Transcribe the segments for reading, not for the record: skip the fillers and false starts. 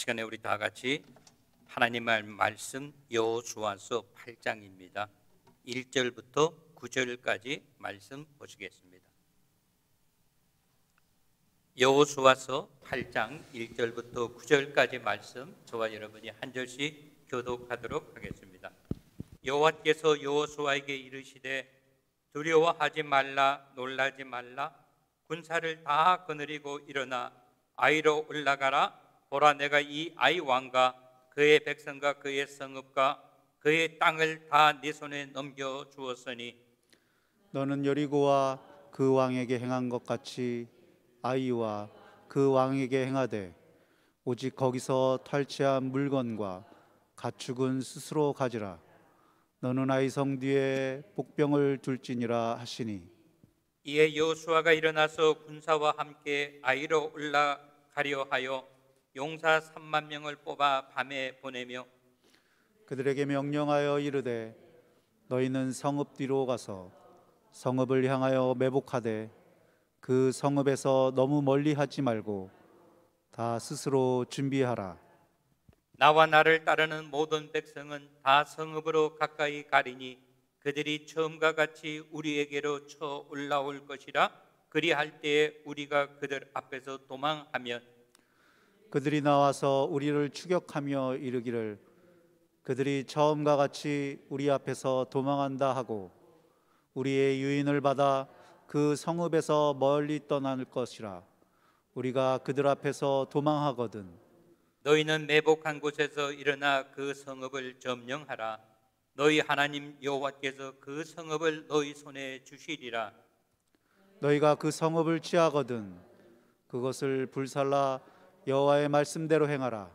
시간에 우리 다 같이 하나님의 말씀 여호수아서 8장입니다. 1절부터 9절까지 말씀 보시겠습니다. 여호수아서 8장 1절부터 9절까지 말씀 저와 여러분이 한 절씩 교독하도록 하겠습니다. 여호와께서 여호수아에게 이르시되 두려워하지 말라 놀라지 말라 군사를 다 거느리고 일어나 아이로 올라가라. 보라, 내가 이 아이 왕과 그의 백성과 그의 성읍과 그의 땅을 다 네 손에 넘겨 주었으니 너는 여리고와 그 왕에게 행한 것 같이 아이와 그 왕에게 행하되 오직 거기서 탈취한 물건과 가축은 스스로 가지라. 너는 아이 성 뒤에 복병을 둘지니라 하시니 이에 여호수아가 일어나서 군사와 함께 아이로 올라가려 하여 용사 3만 명을 뽑아 밤에 보내며 그들에게 명령하여 이르되 너희는 성읍 뒤로 가서 성읍을 향하여 매복하되 그 성읍에서 너무 멀리 하지 말고 다 스스로 준비하라. 나와 나를 따르는 모든 백성은 다 성읍으로 가까이 가리니 그들이 처음과 같이 우리에게로 쳐 올라올 것이라. 그리할 때에 우리가 그들 앞에서 도망하면 그들이 나와서 우리를 추격하며 이르기를 그들이 처음과 같이 우리 앞에서 도망한다 하고 우리의 유인을 받아 그 성읍에서 멀리 떠날 것이라. 우리가 그들 앞에서 도망하거든 너희는 매복한 곳에서 일어나 그 성읍을 점령하라. 너희 하나님 여호와께서 그 성읍을 너희 손에 주시리라. 너희가 그 성읍을 취하거든 그것을 불살라 여호와의 말씀대로 행하라.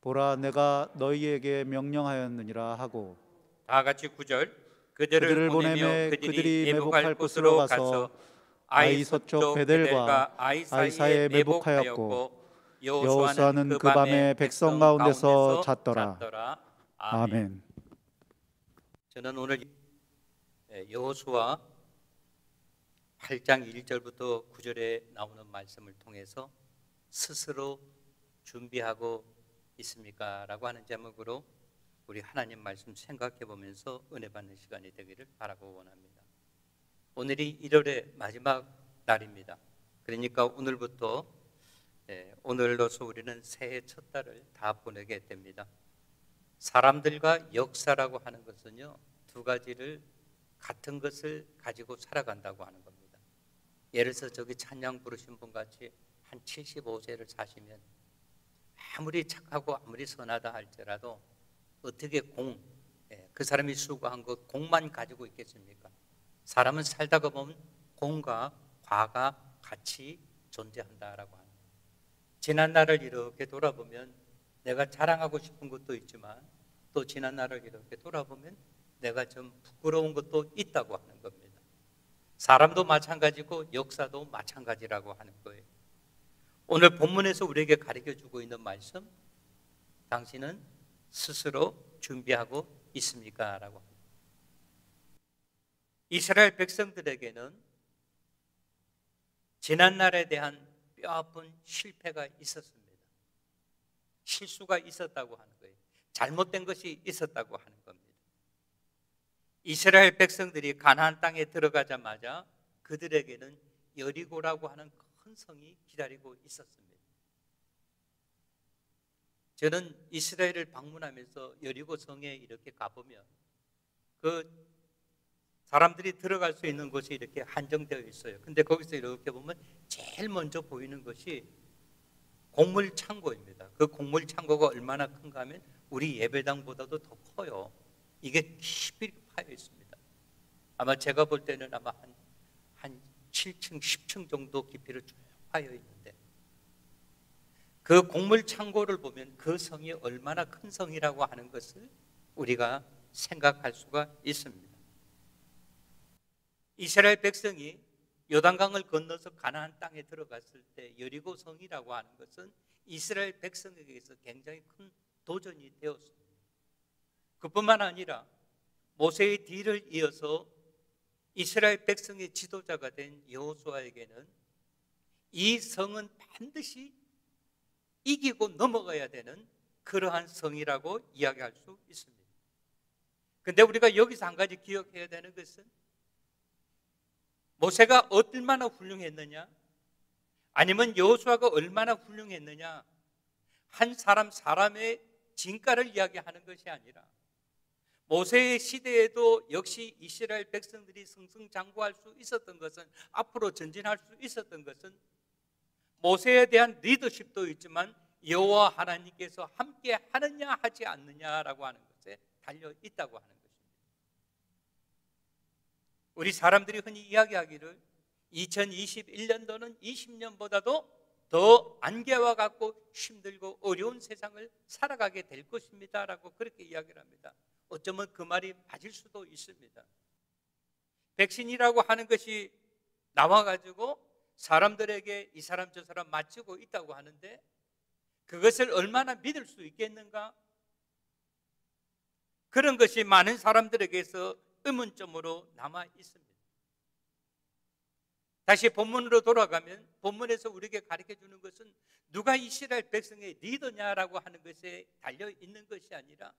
보라, 내가 너희에게 명령하였느니라 하고 다 같이 9절 그들을 보내며 그들이 매복할 곳으로 가서 아이 서쪽 베델과 아이 사이에 매복하였고 여호수아는 그 밤에 백성 가운데서 잤더라. 아멘. 저는 오늘 여호수아 8장 1절부터 9절에 나오는 말씀을 통해서 스스로 준비하고 있습니까? 라고 하는 제목으로 우리 하나님 말씀 생각해 보면서 은혜 받는 시간이 되기를 바라고 원합니다. 오늘이 1월의 마지막 날입니다. 그러니까 오늘부터 오늘로서 우리는 새해 첫 달을 다 보내게 됩니다. 사람들과 역사라고 하는 것은요, 두 가지를 같은 것을 가지고 살아간다고 하는 겁니다. 예를 들어서 저기 찬양 부르신 분 같이 한 75세를 사시면 아무리 착하고 아무리 선하다 할지라도 어떻게 그 사람이 수고한 것 공만 가지고 있겠습니까? 사람은 살다가 보면 공과 과가 같이 존재한다라고 하는 거예요. 지난 날을 이렇게 돌아보면 내가 자랑하고 싶은 것도 있지만 또 지난 날을 이렇게 돌아보면 내가 좀 부끄러운 것도 있다고 하는 겁니다. 사람도 마찬가지고 역사도 마찬가지라고 하는 거예요. 오늘 본문에서 우리에게 가르쳐주고 있는 말씀, 당신은 스스로 준비하고 있습니까? 라고 합니다. 이스라엘 백성들에게는 지난날에 대한 뼈아픈 실패가 있었습니다. 실수가 있었다고 하는 거예요. 잘못된 것이 있었다고 하는 겁니다. 이스라엘 백성들이 가나안 땅에 들어가자마자 그들에게는 여리고라고 하는 큰 성이 기다리고 있었습니다. 저는 이스라엘을 방문하면서 여리고 성에 이렇게 가보면 그 사람들이 들어갈 수 있는 곳이 이렇게 한정되어 있어요. 근데 거기서 이렇게 보면 제일 먼저 보이는 것이 곡물 창고입니다. 그 곡물 창고가 얼마나 큰가 하면 우리 예배당보다도 더 커요. 이게 깊이 파여 있습니다. 아마 제가 볼 때는 아마 한 7층, 10층 정도 깊이를 쭉 파여 있는데 그 곡물 창고를 보면 그 성이 얼마나 큰 성이라고 하는 것을 우리가 생각할 수가 있습니다. 이스라엘 백성이 요단강을 건너서 가나안 땅에 들어갔을 때 여리고 성이라고 하는 것은 이스라엘 백성에게서 굉장히 큰 도전이 되었습니다. 그뿐만 아니라 모세의 뒤를 이어서 이스라엘 백성의 지도자가 된 여호수아에게는 이 성은 반드시 이기고 넘어가야 되는 그러한 성이라고 이야기할 수 있습니다. 그런데 우리가 여기서 한 가지 기억해야 되는 것은 모세가 얼마나 훌륭했느냐, 아니면 여호수아가 얼마나 훌륭했느냐, 한 사람의 진가를 이야기하는 것이 아니라 모세의 시대에도 역시 이스라엘 백성들이 승승장구할 수 있었던 것은, 앞으로 전진할 수 있었던 것은 모세에 대한 리더십도 있지만 여호와 하나님께서 함께 하느냐 하지 않느냐라고 하는 것에 달려 있다고 하는 것입니다. 우리 사람들이 흔히 이야기하기를 2021년도는 20년보다도 더 안개와 같고 힘들고 어려운 세상을 살아가게 될 것입니다라고 그렇게 이야기를 합니다. 어쩌면 그 말이 맞을 수도 있습니다. 백신이라고 하는 것이 나와가지고 사람들에게 이 사람 저 사람 맞추고 있다고 하는데 그것을 얼마나 믿을 수 있겠는가? 그런 것이 많은 사람들에게서 의문점으로 남아 있습니다. 다시 본문으로 돌아가면 본문에서 우리에게 가르쳐주는 것은 누가 이스라엘 백성의 리더냐라고 하는 것에 달려 있는 것이 아니라,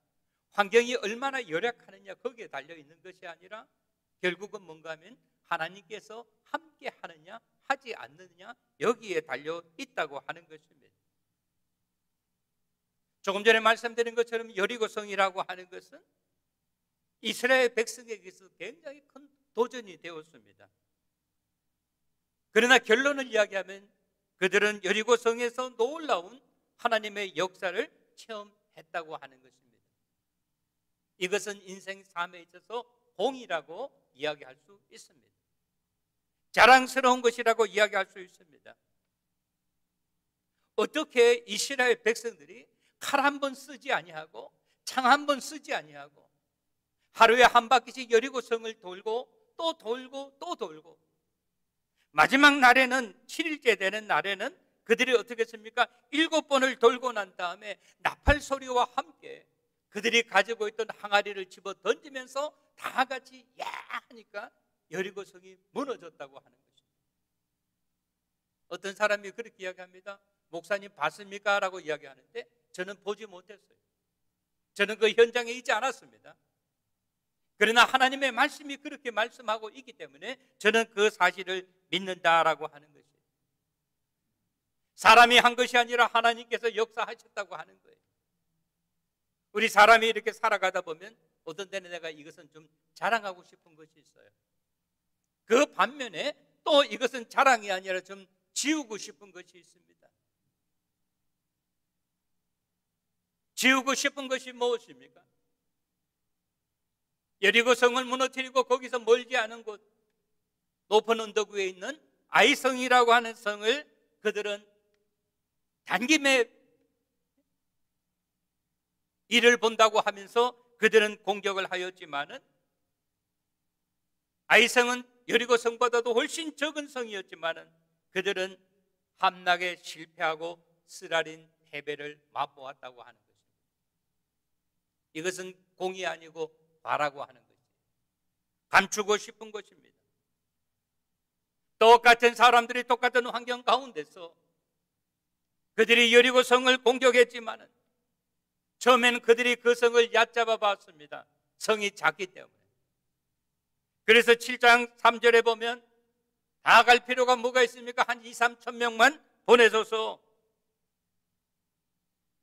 환경이 얼마나 열악하느냐 거기에 달려 있는 것이 아니라, 결국은 뭔가 하면 하나님께서 함께 하느냐 하지 않느냐 여기에 달려 있다고 하는 것입니다. 조금 전에 말씀드린 것처럼 여리고성이라고 하는 것은 이스라엘 백성에게서 굉장히 큰 도전이 되었습니다. 그러나 결론을 이야기하면 그들은 여리고성에서 놀라운 하나님의 역사를 체험했다고 하는 것입니다. 이것은 인생 삶에 있어서 공이라고 이야기할 수 있습니다. 자랑스러운 것이라고 이야기할 수 있습니다. 어떻게 이스라엘 백성들이 칼 한 번 쓰지 아니하고 창 한 번 쓰지 아니하고 하루에 한 바퀴씩 여리고성을 돌고 또 돌고 또 돌고, 마지막 날에는 7일째 되는 날에는 그들이 어떻게 했습니까? 7번을 돌고 난 다음에 나팔 소리와 함께 그들이 가지고 있던 항아리를 집어 던지면서 다 같이 야 하니까 여리고성이 무너졌다고 하는 것입니다. 어떤 사람이 그렇게 이야기합니다. 목사님 봤습니까? 라고 이야기하는데 저는 보지 못했어요. 저는 그 현장에 있지 않았습니다. 그러나 하나님의 말씀이 그렇게 말씀하고 있기 때문에 저는 그 사실을 믿는다라고 하는 것이에요. 사람이 한 것이 아니라 하나님께서 역사하셨다고 하는 거예요. 우리 사람이 이렇게 살아가다 보면 어떤 때는 내가 이것은 좀 자랑하고 싶은 것이 있어요. 그 반면에 또 이것은 자랑이 아니라 좀 지우고 싶은 것이 있습니다. 지우고 싶은 것이 무엇입니까? 여리고성을 무너뜨리고 거기서 멀지 않은 곳 높은 언덕 위에 있는 아이성이라고 하는 성을 그들은 단김에 이를 본다고 하면서 그들은 공격을 하였지만은, 아이성은 여리고성보다도 훨씬 적은 성이었지만은 그들은 함락에 실패하고 쓰라린 패배를 맛보았다고 하는 것입니다. 이것은 공이 아니고 바라고 하는 것이에요. 감추고 싶은 것입니다. 똑같은 사람들이 똑같은 환경 가운데서 그들이 여리고성을 공격했지만은 처음에는 그들이 그 성을 얕잡아 봤습니다. 성이 작기 때문에. 그래서 7장 3절에 보면 다 갈 필요가 뭐가 있습니까? 한 2, 3천 명만 보내줘서,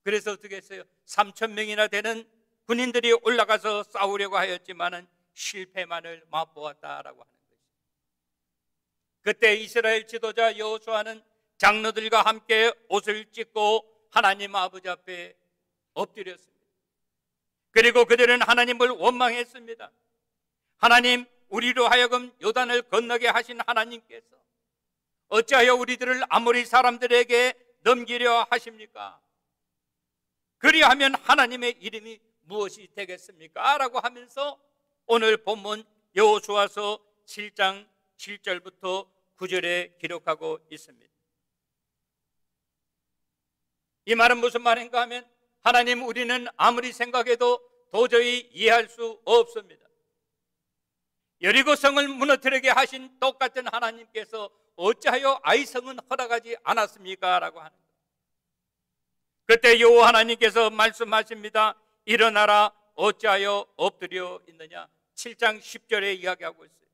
그래서 어떻게 했어요? 3천 명이나 되는 군인들이 올라가서 싸우려고 하였지만은 실패만을 맛보았다라고 하는 것이죠. 그때 이스라엘 지도자 여호수아는 장로들과 함께 옷을 찢고 하나님 아버지 앞에 엎드렸습니다. 그리고 그들은 하나님을 원망했습니다. 하나님, 우리로 하여금 요단을 건너게 하신 하나님께서 어찌하여 우리들을 아모리 사람들에게 넘기려 하십니까? 그리하면 하나님의 이름이 무엇이 되겠습니까? 라고 하면서 오늘 본문 여호수아서 7장 7절부터 9절에 기록하고 있습니다. 이 말은 무슨 말인가 하면, 하나님, 우리는 아무리 생각해도 도저히 이해할 수 없습니다. 여리고성을 무너뜨리게 하신 똑같은 하나님께서 어찌하여 아이성은 허락하지 않았습니까? 라고 하는 거예요. 그때 여호와 하나님께서 말씀하십니다. 일어나라, 어찌하여 엎드려 있느냐. 7장 10절에 이야기하고 있어요.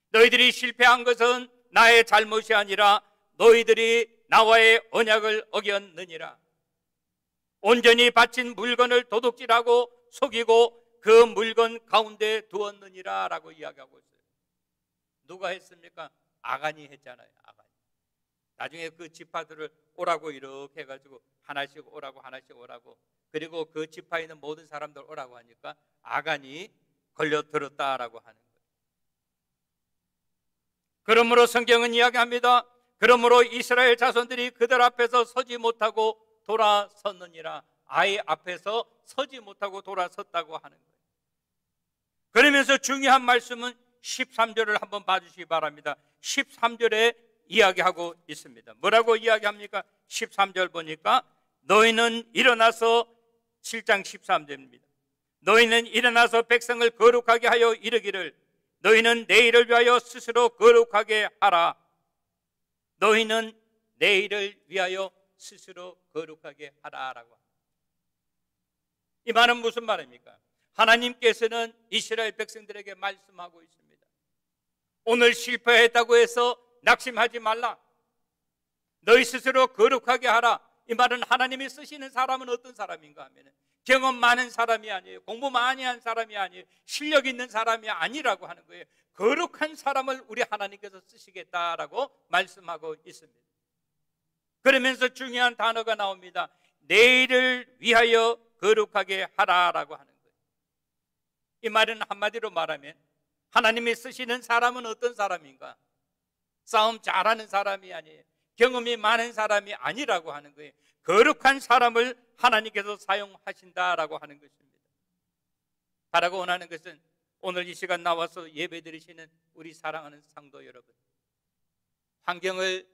너희들이 실패한 것은 나의 잘못이 아니라 너희들이 나와의 언약을 어겼느니라. 온전히 바친 물건을 도둑질하고 속이고 그 물건 가운데 두었느니라 라고 이야기하고 있어요. 누가 했습니까? 아간이 했잖아요. 아간이. 나중에 그 지파들을 오라고 이렇게 해가지고 하나씩 오라고 하나씩 오라고, 그리고 그 지파에 있는 모든 사람들 오라고 하니까 아간이 걸려들었다라고 하는 거예요. 그러므로 성경은 이야기합니다. 그러므로 이스라엘 자손들이 그들 앞에서 서지 못하고 돌아섰느니라. 아이 앞에서 서지 못하고 돌아섰다고 하는 거예요. 그러면서 중요한 말씀은 13절을 한번 봐주시기 바랍니다. 13절에 이야기하고 있습니다. 뭐라고 이야기합니까? 13절 보니까 너희는 일어나서, 7장 13절입니다. 너희는 일어나서 백성을 거룩하게 하여 이르기를 너희는 내일을 위하여 스스로 거룩하게 하라. 너희는 내일을 위하여 스스로 거룩하게 하라라고 합니다. 이 말은 무슨 말입니까? 하나님께서는 이스라엘 백성들에게 말씀하고 있습니다. 오늘 실패했다고 해서 낙심하지 말라. 너희 스스로 거룩하게 하라. 이 말은 하나님이 쓰시는 사람은 어떤 사람인가 하면 경험 많은 사람이 아니에요. 공부 많이 한 사람이 아니에요. 실력 있는 사람이 아니라고 하는 거예요. 거룩한 사람을 우리 하나님께서 쓰시겠다라고 말씀하고 있습니다. 그러면서 중요한 단어가 나옵니다. 내일을 위하여 거룩하게 하라라고 하는 거예요. 이 말은 한마디로 말하면 하나님이 쓰시는 사람은 어떤 사람인가? 싸움 잘하는 사람이 아니에요. 경험이 많은 사람이 아니라고 하는 거예요. 거룩한 사람을 하나님께서 사용하신다라고 하는 것입니다. 바라고 원하는 것은 오늘 이 시간 나와서 예배 드리시는 우리 사랑하는 상도 여러분, 환경을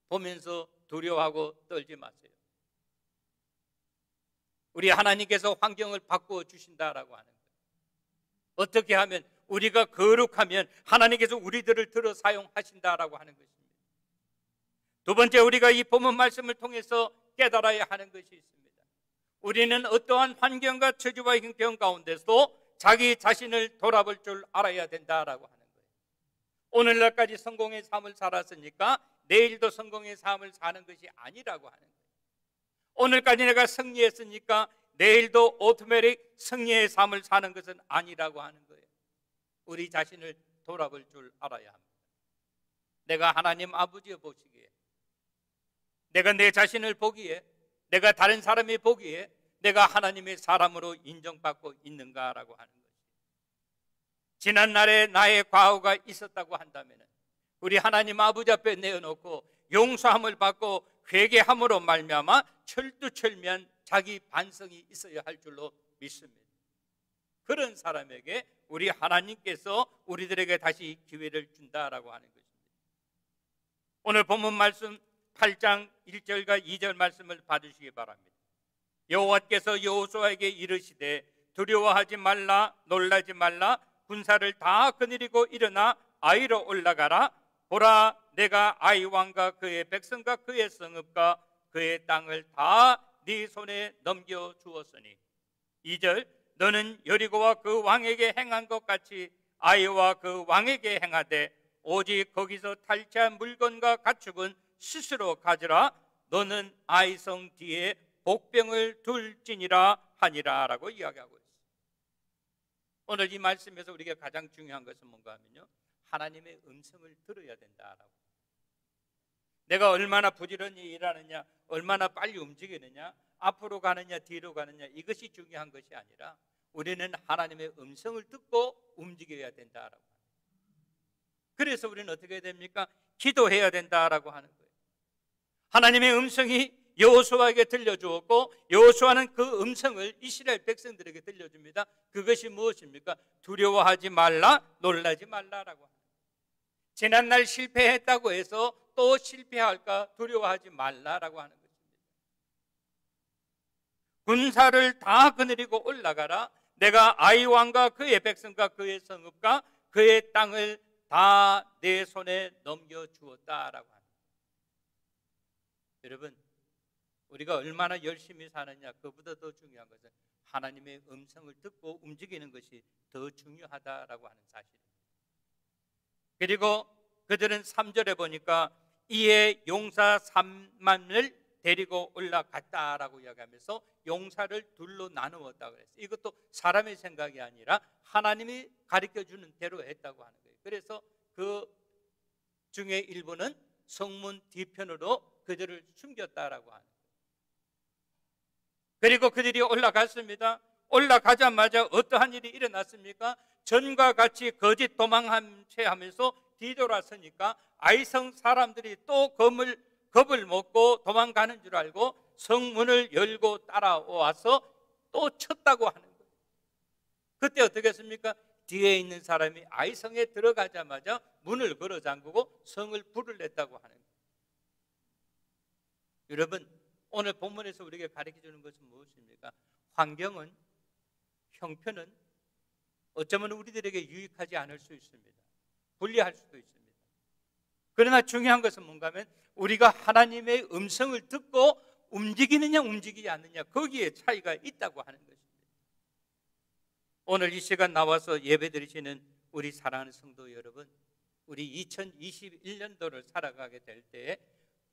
보면서 두려워하고 떨지 마세요. 우리 하나님께서 환경을 바꾸어 주신다라고 하는 거예요. 어떻게 하면, 우리가 거룩하면 하나님께서 우리들을 들어 사용하신다라고 하는 것입니다. 두 번째, 우리가 이 본문 말씀을 통해서 깨달아야 하는 것이 있습니다. 우리는 어떠한 환경과 처지와 형편 가운데서도 자기 자신을 돌아볼 줄 알아야 된다라고 하는 거예요. 오늘날까지 성공의 삶을 살았으니까 내일도 성공의 삶을 사는 것이 아니라고 하는 거예요. 오늘까지 내가 승리했으니까 내일도 오토매틱 승리의 삶을 사는 것은 아니라고 하는 거예요. 우리 자신을 돌아볼 줄 알아야 합니다. 내가 하나님 아버지여 보시기에, 내가 내 자신을 보기에, 내가 다른 사람이 보기에 내가 하나님의 사람으로 인정받고 있는가라고 하는 것이, 지난날에 나의 과오가 있었다고 한다면 우리 하나님 아버지 앞에 내어놓고 용서함을 받고 회개함으로 말미암아 철두철미한 자기 반성이 있어야 할 줄로 믿습니다. 그런 사람에게 우리 하나님께서 우리들에게 다시 기회를 준다라고 하는 것입니다. 오늘 본문 말씀 8장 1절과 2절 말씀을 받으시기 바랍니다. 여호와께서 여호수아에게 이르시되 두려워하지 말라, 놀라지 말라, 군사를 다 거느리고 일어나 아이로 올라가라. 보라, 내가 아이 왕과 그의 백성과 그의 성읍과 그의 땅을 다 네 손에 넘겨 주었으니. 2절, 너는 여리고와 그 왕에게 행한 것 같이 아이와 그 왕에게 행하되 오직 거기서 탈취한 물건과 가축은 스스로 가져라. 너는 아이성 뒤에 복병을 둘지니라 하니라 라고 이야기하고 있어요. 오늘 이 말씀에서 우리가 가장 중요한 것은 뭔가 하면요, 하나님의 음성을 들어야 된다라고. 내가 얼마나 부지런히 일하느냐, 얼마나 빨리 움직이느냐, 앞으로 가느냐 뒤로 가느냐, 이것이 중요한 것이 아니라 우리는 하나님의 음성을 듣고 움직여야 된다라고. 그래서 우리는 어떻게 해야 됩니까? 기도해야 된다라고 하는 거예요. 하나님의 음성이 여호수아에게 들려주었고 여호수아는 그 음성을 이스라엘 백성들에게 들려줍니다. 그것이 무엇입니까? 두려워하지 말라, 놀라지 말라라고 합니다. 지난날 실패했다고 해서 또 실패할까 두려워하지 말라라고 하는 것입니다. 군사를 다 거느리고 올라가라. 내가 아이 왕과 그의 백성과 그의 성읍과 그의 땅을 다 내 손에 넘겨 주었다라고 합니다. 여러분, 우리가 얼마나 열심히 사느냐, 그보다 더 중요한 것은 하나님의 음성을 듣고 움직이는 것이 더 중요하다라고 하는 사실입니다. 그리고 그들은 3절에 보니까 이에 용사 3만을 데리고 올라갔다라고 이야기하면서 용사를 둘로 나누었다 그랬어요. 이것도 사람의 생각이 아니라 하나님이 가르쳐주는 대로 했다고 하는 거예요. 그래서 그 중에 일부는 성문 뒤편으로 그들을 숨겼다라고 하는 거예요. 그리고 그들이 올라갔습니다. 올라가자마자 어떠한 일이 일어났습니까? 전과 같이 거짓 도망한 채 하면서 뒤돌아서니까 아이성 사람들이 또 겁을 먹고 도망가는 줄 알고 성문을 열고 따라와서 또 쳤다고 하는 거예요. 그때 어떻게 했습니까? 뒤에 있는 사람이 아이성에 들어가자마자 문을 걸어 잠그고 성을 불을 냈다고 하는 거예요. 여러분, 오늘 본문에서 우리에게 가르쳐 주는 것은 무엇입니까? 환경은, 형편은 어쩌면 우리들에게 유익하지 않을 수 있습니다. 불리할 수도 있습니다. 그러나 중요한 것은 뭔가 하면 우리가 하나님의 음성을 듣고 움직이느냐 움직이지 않느냐, 거기에 차이가 있다고 하는 것입니다. 오늘 이 시간 나와서 예배드리시는 우리 사랑하는 성도 여러분, 우리 2021년도를 살아가게 될 때에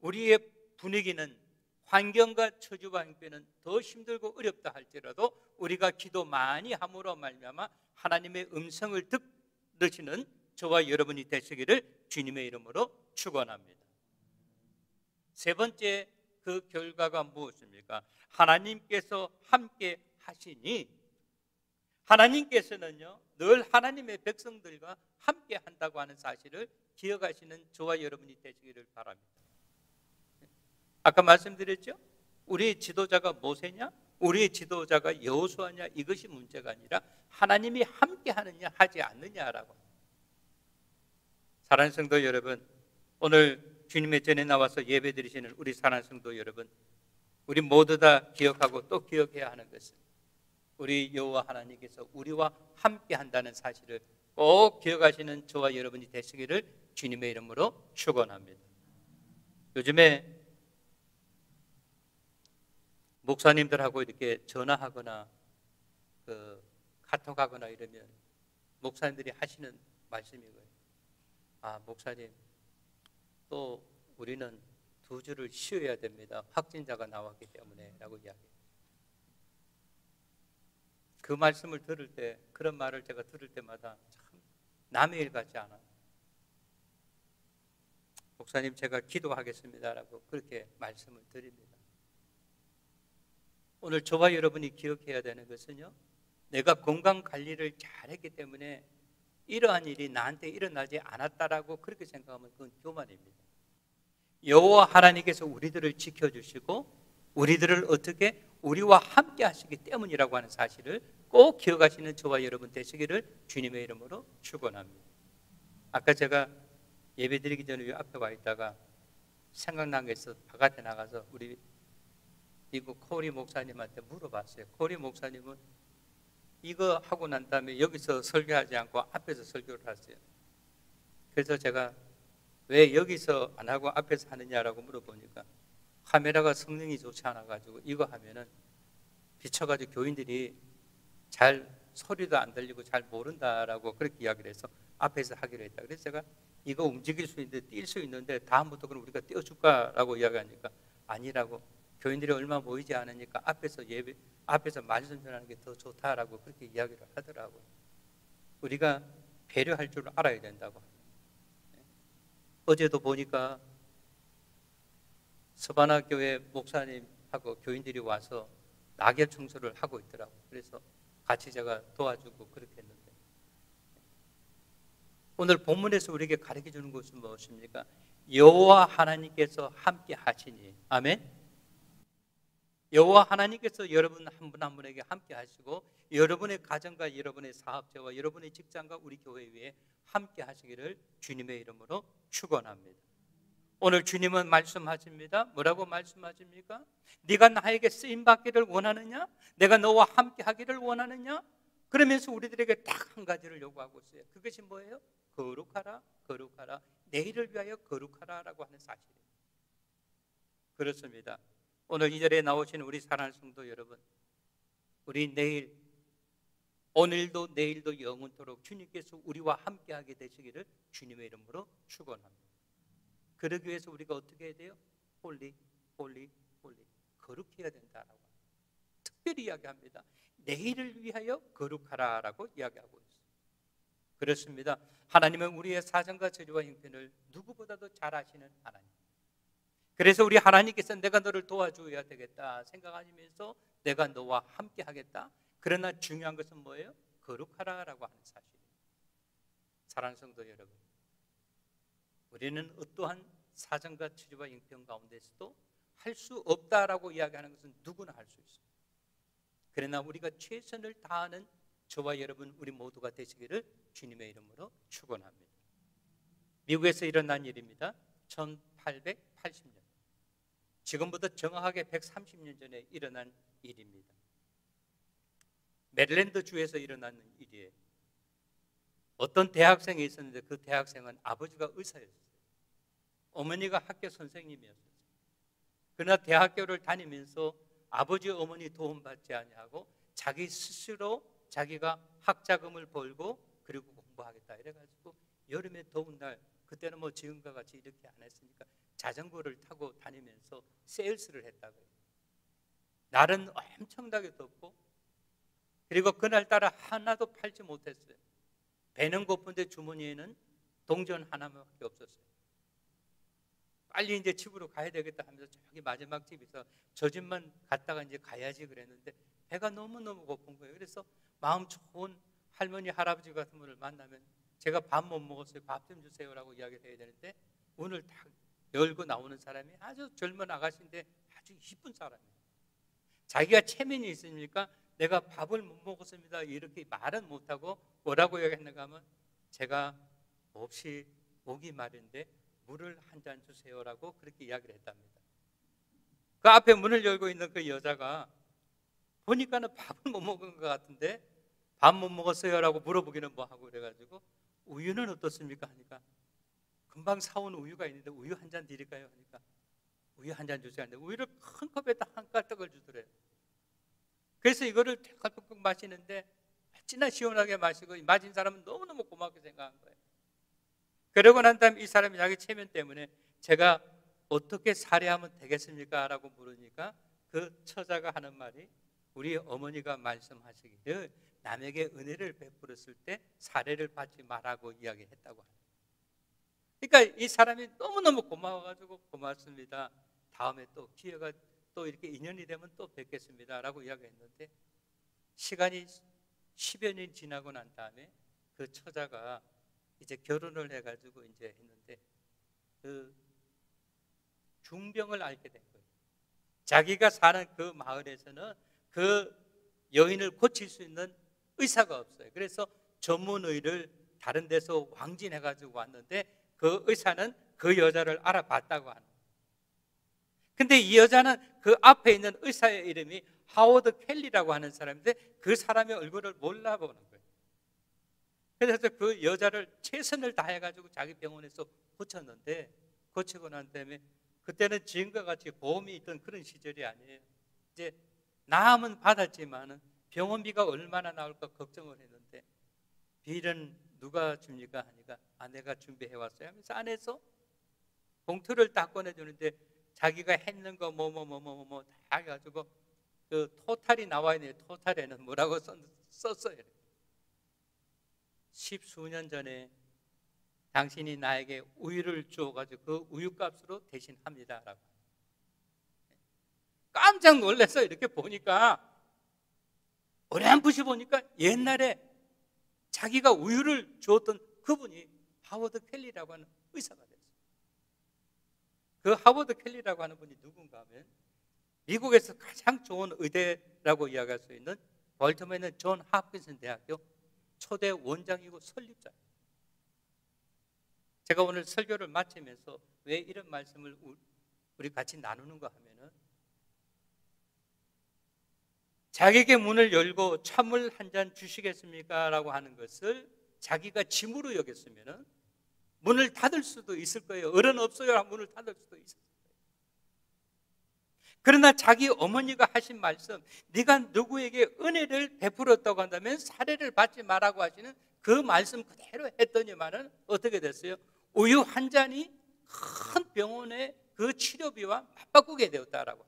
우리의 분위기는, 환경과 처지와 형편은 더 힘들고 어렵다 할지라도 우리가 기도 많이 함으로 말미암아 하나님의 음성을 들으시는 저와 여러분이 되시기를 주님의 이름으로 축원합니다. 세 번째, 그 결과가 무엇입니까? 하나님께서 함께 하시니, 하나님께서는요 늘 하나님의 백성들과 함께 한다고 하는 사실을 기억하시는 저와 여러분이 되시기를 바랍니다. 아까 말씀드렸죠? 우리의 지도자가 모세냐, 우리의 지도자가 여호수아냐, 이것이 문제가 아니라 하나님이 함께 하느냐 하지 않느냐라고. 사랑하는 성도 여러분, 오늘 주님의 전에 나와서 예배드리시는 우리 사랑하는 성도 여러분, 우리 모두 다 기억하고 또 기억해야 하는 것은 우리 여호와 하나님께서 우리와 함께 한다는 사실을 꼭 기억하시는 저와 여러분이 되시기를 주님의 이름으로 축원합니다. 요즘에 목사님들하고 이렇게 전화하거나 카톡하거나 이러면 목사님들이 하시는 말씀이 거예요. 아, 목사님, 또 우리는 2주를 쉬어야 됩니다. 확진자가 나왔기 때문에 라고 이야기해요. 그 말씀을 들을 때, 그런 말을 제가 들을 때마다 참 남의 일 같지 않아요. 목사님, 제가 기도하겠습니다라고 그렇게 말씀을 드립니다. 오늘 저와 여러분이 기억해야 되는 것은요, 내가 건강관리를 잘했기 때문에 이러한 일이 나한테 일어나지 않았다라고 그렇게 생각하면 그건 교만입니다. 여호와 하나님께서 우리들을 지켜주시고 우리들을 어떻게 우리와 함께 하시기 때문이라고 하는 사실을 꼭 기억하시는 저와 여러분 되시기를 주님의 이름으로 축원합니다. 아까 제가 예배드리기 전에 앞에 와 있다가 생각난 게 있어서 바깥에 나가서 우리 미국 코리 목사님한테 물어봤어요. 코리 목사님은 이거 하고 난 다음에 여기서 설교하지 않고 앞에서 설교를 하세요. 그래서 제가 왜 여기서 안 하고 앞에서 하느냐라고 물어보니까 카메라가 성능이 좋지 않아가지고 이거 하면은 비춰가지고 교인들이 잘 소리도 안 들리고 잘 모른다라고 그렇게 이야기를 해서 앞에서 하기로 했다. 그래서 제가 이거 움직일 수 있는데 뛸 수 있는데 다음부터 그럼 우리가 띄워줄까라고 이야기하니까 아니라고, 교인들이 얼마 모이지 않으니까 앞에서 말씀 전하는 게 더 좋다라고 그렇게 이야기를 하더라고요. 우리가 배려할 줄 알아야 된다고. 어제도 보니까 서바나 교회 목사님하고 교인들이 와서 낙엽 청소를 하고 있더라고요. 그래서 같이 제가 도와주고 그렇게 했는데, 오늘 본문에서 우리에게 가르쳐 주는 것은 무엇입니까? 여호와 하나님께서 함께 하시니, 아멘. 여호와 하나님께서 여러분 한 분 한 분에게 함께 하시고 여러분의 가정과 여러분의 사업체와 여러분의 직장과 우리 교회 위에 함께 하시기를 주님의 이름으로 축원합니다. 오늘 주님은 말씀하십니다. 뭐라고 말씀하십니까? 네가 나에게 쓰임 받기를 원하느냐? 내가 너와 함께 하기를 원하느냐? 그러면서 우리들에게 딱 한 가지를 요구하고 있어요. 그것이 뭐예요? 거룩하라, 거룩하라, 내일을 위하여 거룩하라라고 하는 사실이에요. 그렇습니다. 오늘 이 자리에 나오신 우리 사랑하는 성도 여러분, 우리 내일, 오늘도 내일도 영원토록 주님께서 우리와 함께하게 되시기를 주님의 이름으로 축원합니다. 그러기 위해서 우리가 어떻게 해야 돼요? 홀리, 홀리, 홀리, 거룩해야 된다라고 특별히 이야기합니다. 내일을 위하여 거룩하라라고 이야기하고 있어요. 그렇습니다. 하나님은 우리의 사정과 저주와 형편을 누구보다도 잘 아시는 하나님. 그래서 우리 하나님께서 내가 너를 도와줘야 되겠다 생각하시면서 내가 너와 함께 하겠다. 그러나 중요한 것은 뭐예요? 거룩하라라고 하는 사실이에요. 사랑하는 성도 여러분, 우리는 어떠한 사정과 저주와 형편 가운데서도 할 수 없다라고 이야기하는 것은 누구나 할 수 있어요. 그러나 우리가 최선을 다하는 저와 여러분 우리 모두가 되시기를 주님의 이름으로 축원합니다. 미국에서 일어난 일입니다. 1880년, 지금부터 정확하게 130년 전에 일어난 일입니다. 메릴랜드 주에서 일어난 일이에요. 어떤 대학생이 있었는데 그 대학생은 아버지가 의사였어요. 어머니가 학교 선생님이었어요. 그러나 대학교를 다니면서 아버지 어머니 도움받지 아니하고 자기 스스로 자기가 학자금을 벌고 그리고 공부하겠다 이래가지고 여름에 더운 날, 그때는 뭐 지금과 같이 이렇게 안 했으니까 자전거를 타고 다니면서 세일스를 했다고요. 날은 엄청나게 덥고, 그리고 그날따라 하나도 팔지 못했어요. 배는 고픈데 주머니에는 동전 하나밖에 없었어요. 빨리 이제 집으로 가야 되겠다 하면서 저기 마지막 집에서 저 집만 갔다가 이제 가야지 그랬는데 배가 너무너무 고픈 거예요. 그래서 마음 좋은 할머니 할아버지 같은 분을 만나면 제가 밥 못 먹었어요, 밥 좀 주세요라고 이야기를 해야 되는데 문을 딱 열고 나오는 사람이 아주 젊은 아가씨인데 아주 이쁜 사람이에요. 자기가 체면이 있으니까 내가 밥을 못 먹었습니다 이렇게 말은 못하고 뭐라고 이야기했는가 하면 제가 몹시 목이 마른데 물을 한 잔 주세요라고 그렇게 이야기를 했답니다. 그 앞에 문을 열고 있는 그 여자가 보니까는 밥을 못 먹은 것 같은데 밥 못 먹었어요라고 물어보기는 뭐하고 그래가지고 우유는 어떻습니까 하니까 금방 사온 우유가 있는데 우유 한 잔 드릴까요 하니까 우유 한 잔 주세요 하는데 우유를 큰 컵에다 한 깔떡을 주더래요. 그래서 이거를 털컥 마시는데 어찌나 시원하게 마시고 마신 사람은 너무너무 고맙게 생각한 거예요. 그러고 난 다음에 이 사람이 자기 체면 때문에 제가 어떻게 살해하면 되겠습니까? 라고 물으니까 그 처자가 하는 말이 우리 어머니가 말씀하시기를 남에게 은혜를 베풀었을 때 살해를 받지 말라고 이야기했다고 합니다. 그러니까 이 사람이 너무너무 고마워가지고 고맙습니다. 다음에 또 기회가 또 이렇게 인연이 되면 또 뵙겠습니다. 라고 이야기했는데 시간이 10여 년이 지나고 난 다음에 그 처자가 이제 결혼을 해가지고 이제 했는데 그 중병을 앓게 된 거예요. 자기가 사는 그 마을에서는 그 여인을 고칠 수 있는 의사가 없어요. 그래서 전문의를 다른 데서 왕진해가지고 왔는데 그 의사는 그 여자를 알아봤다고 하는 거예요. 근데 이 여자는 그 앞에 있는 의사의 이름이 하워드 켈리라고 하는 사람인데 그 사람의 얼굴을 몰라보는 거예요. 그래서 그 여자를 최선을 다해가지고 자기 병원에서 고쳤는데 고치고 난 다음에 그때는 지금과 같이 보험이 있던 그런 시절이 아니에요. 이제 나음은 받았지만은 병원비가 얼마나 나올까 걱정을 했는데 비는 누가 줍니까 하니까 아내가 준비해 왔어요 하면서 안에서 봉투를 딱 꺼내주는데 자기가 했는 거 뭐 다 해가지고 그 토탈이 나와 있네요. 토탈에는 뭐라고 썼어요. 10수년 전에 당신이 나에게 우유를 주어가지고 그 우유값으로 대신합니다라고. 깜짝 놀라서 이렇게 보니까 어렴풋이 보니까 옛날에 자기가 우유를 주었던 그분이 하워드 켈리라고 하는 의사가 됐어요. 그 하워드 켈리라고 하는 분이 누군가 하면 미국에서 가장 좋은 의대라고 이야기할 수 있는 벌티모어에 있는 존 홉킨슨 대학교 초대 원장이고 설립자예요. 제가 오늘 설교를 마치면서 왜 이런 말씀을 우리 같이 나누는가 하면은 자기에게 문을 열고 찬물 한 잔 주시겠습니까? 라고 하는 것을 자기가 짐으로 여겼으면은 문을 닫을 수도 있을 거예요. 어른 없어요. 문을 닫을 수도 있을 거예요. 그러나 자기 어머니가 하신 말씀, 네가 누구에게 은혜를 베풀었다고 한다면 사례를 받지 말라고 하시는 그 말씀 그대로 했더니만은 어떻게 됐어요? 우유 한 잔이 큰 병원의 그 치료비와 맞바꾸게 되었다라고.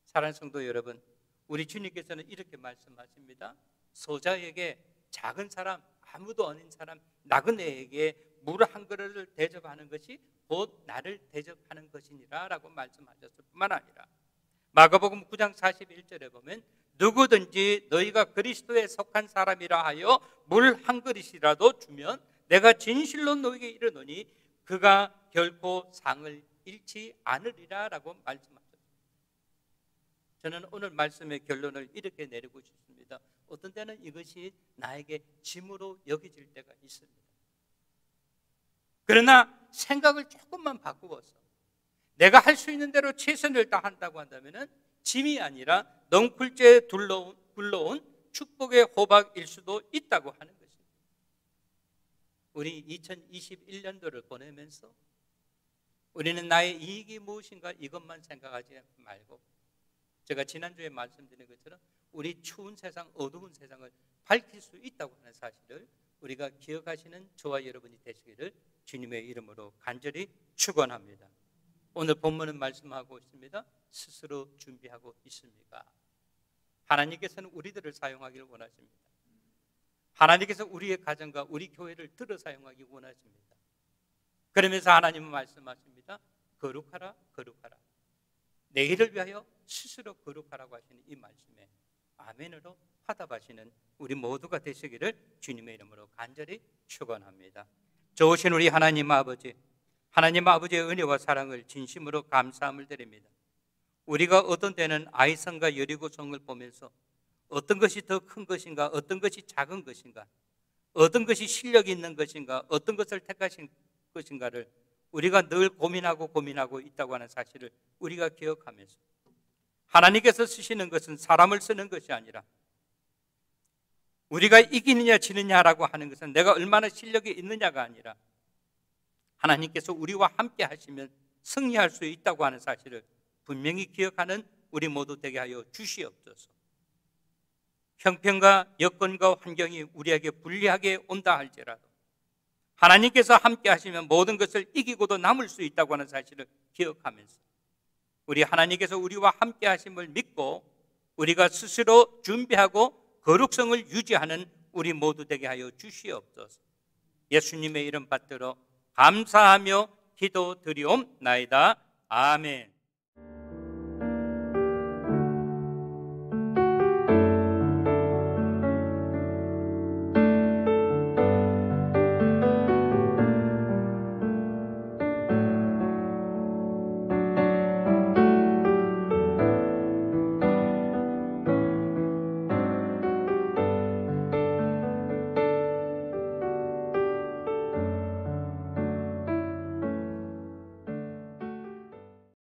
사랑하는 성도 여러분, 우리 주님께서는 이렇게 말씀하십니다. 소자에게, 작은 사람, 아무도 아닌 사람, 나그네에게 물 한 그릇을 대접하는 것이 곧 나를 대접하는 것이니라 라고 말씀하셨을 뿐만 아니라 마가복음 9장 41절에 보면 누구든지 너희가 그리스도에 속한 사람이라 하여 물 한 그릇이라도 주면 내가 진실로 너희에게 이르노니 그가 결코 상을 잃지 않으리라 라고 말씀하셨습니다. 저는 오늘 말씀의 결론을 이렇게 내리고 싶습니다. 어떤 때는 이것이 나에게 짐으로 여겨질 때가 있습니다. 그러나 생각을 조금만 바꾸어서 내가 할 수 있는 대로 최선을 다한다고 한다면 짐이 아니라 넝쿨째에 굴러온 축복의 호박일 수도 있다고 하는 것입니다. 우리 2021년도를 보내면서 우리는 나의 이익이 무엇인가 이것만 생각하지 말고, 제가 지난주에 말씀드린 것처럼 우리 추운 세상, 어두운 세상을 밝힐 수 있다고 하는 사실을 우리가 기억하시는 저와 여러분이 되시기를 주님의 이름으로 간절히 축원합니다. 오늘 본문은 말씀하고 있습니다. 스스로 준비하고 있습니까? 하나님께서는 우리들을 사용하기를 원하십니다. 하나님께서 우리의 가정과 우리 교회를 들어 사용하기 원하십니다. 그러면서 하나님은 말씀하십니다. 거룩하라, 거룩하라. 내일을 위하여 스스로 거룩하라고 하시는 이 말씀에 아멘으로 화답하시는 우리 모두가 되시기를 주님의 이름으로 간절히 축원합니다. 좋으신 우리 하나님 아버지, 하나님 아버지의 은혜와 사랑을 진심으로 감사함을 드립니다. 우리가 어떤 때는 아이성과 여리고성을 보면서 어떤 것이 더 큰 것인가, 어떤 것이 작은 것인가, 어떤 것이 실력이 있는 것인가, 어떤 것을 택하신 것인가를 우리가 늘 고민하고 있다고 하는 사실을 우리가 기억하면서 하나님께서 쓰시는 것은 사람을 쓰는 것이 아니라 우리가 이기느냐 지느냐라고 하는 것은 내가 얼마나 실력이 있느냐가 아니라 하나님께서 우리와 함께 하시면 승리할 수 있다고 하는 사실을 분명히 기억하는 우리 모두 되게 하여 주시옵소서. 형편과 여건과 환경이 우리에게 불리하게 온다 할지라도 하나님께서 함께 하시면 모든 것을 이기고도 남을 수 있다고 하는 사실을 기억하면서 우리 하나님께서 우리와 함께 하심을 믿고 우리가 스스로 준비하고 거룩성을 유지하는 우리 모두 되게 하여 주시옵소서. 예수님의 이름 받들어 감사하며 기도드리옵나이다. 아멘.